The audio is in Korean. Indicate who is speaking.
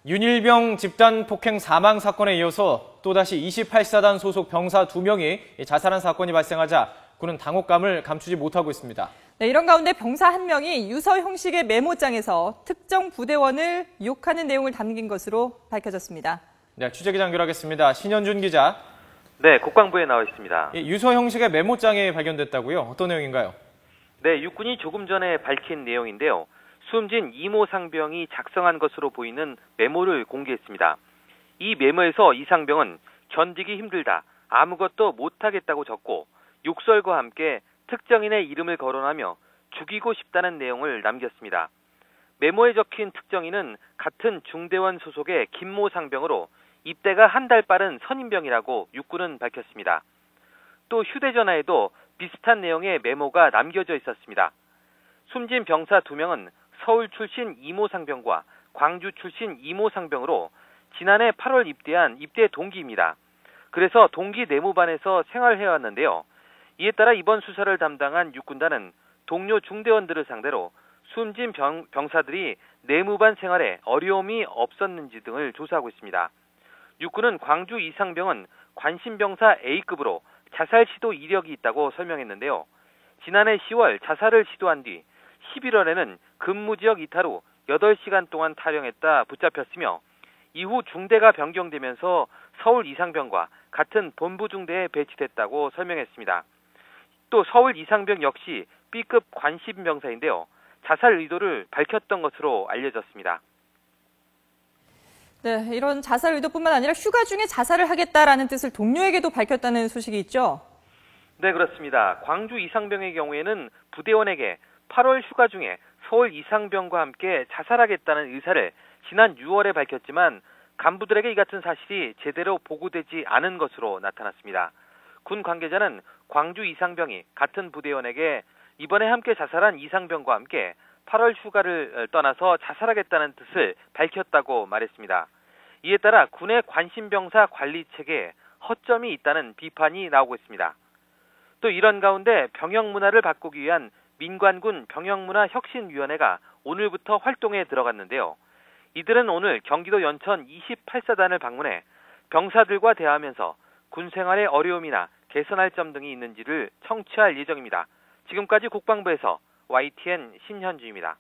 Speaker 1: 윤일병 집단 폭행 사망 사건에 이어서 또다시 28사단 소속 병사 2명이 자살한 사건이 발생하자 군은 당혹감을 감추지 못하고 있습니다.
Speaker 2: 네, 이런 가운데 병사 1명이 유서 형식의 메모장에서 특정 부대원을 욕하는 내용을 담긴 것으로 밝혀졌습니다.
Speaker 1: 네, 취재기자 연결하겠습니다. 신현준 기자.
Speaker 3: 네, 국방부에 나와 있습니다.
Speaker 1: 유서 형식의 메모장이 발견됐다고요? 어떤 내용인가요?
Speaker 3: 네, 육군이 조금 전에 밝힌 내용인데요. 숨진 이모 상병이 작성한 것으로 보이는 메모를 공개했습니다. 이 메모에서 이 상병은 견디기 힘들다, 아무것도 못하겠다고 적고 욕설과 함께 특정인의 이름을 거론하며 죽이고 싶다는 내용을 남겼습니다. 메모에 적힌 특정인은 같은 중대원 소속의 김모 상병으로 입대가 한 달 빠른 선임병이라고 육군은 밝혔습니다. 또 휴대전화에도 비슷한 내용의 메모가 남겨져 있었습니다. 숨진 병사 2명은 서울 출신 이모 상병과 광주 출신 이모 상병으로 지난해 8월 입대한 입대 동기입니다. 그래서 동기 내무반에서 생활해왔는데요. 이에 따라 이번 수사를 담당한 육군단은 동료 중대원들을 상대로 숨진 병사들이 내무반 생활에 어려움이 없었는지 등을 조사하고 있습니다. 육군은 광주 이상병은 관심병사 A급으로 자살 시도 이력이 있다고 설명했는데요. 지난해 10월 자살을 시도한 뒤 11월에는 근무지역 이탈 후 8시간 동안 탈영했다 붙잡혔으며 이후 중대가 변경되면서 서울 이상병과 같은 본부 중대에 배치됐다고 설명했습니다. 또 서울 이상병 역시 B급 관심병사인데요. 자살 의도를 밝혔던 것으로 알려졌습니다.
Speaker 2: 네, 이런 자살 의도뿐만 아니라 휴가 중에 자살을 하겠다라는 뜻을 동료에게도 밝혔다는 소식이 있죠?
Speaker 3: 네, 그렇습니다. 광주 이상병의 경우에는 부대원에게 8월 휴가 중에 서울 이상병과 함께 자살하겠다는 의사를 지난 6월에 밝혔지만 간부들에게 이 같은 사실이 제대로 보고되지 않은 것으로 나타났습니다. 군 관계자는 광주 이상병이 같은 부대원에게 이번에 함께 자살한 이상병과 함께 8월 휴가를 떠나서 자살하겠다는 뜻을 밝혔다고 말했습니다. 이에 따라 군의 관심병사 관리 체계에 허점이 있다는 비판이 나오고 있습니다. 또 이런 가운데 병영 문화를 바꾸기 위한 민관군 병영문화혁신위원회가 오늘부터 활동에 들어갔는데요. 이들은 오늘 경기도 연천 28사단을 방문해 병사들과 대화하면서 군 생활의 어려움이나 개선할 점 등이 있는지를 청취할 예정입니다. 지금까지 국방부에서 YTN 신현주입니다.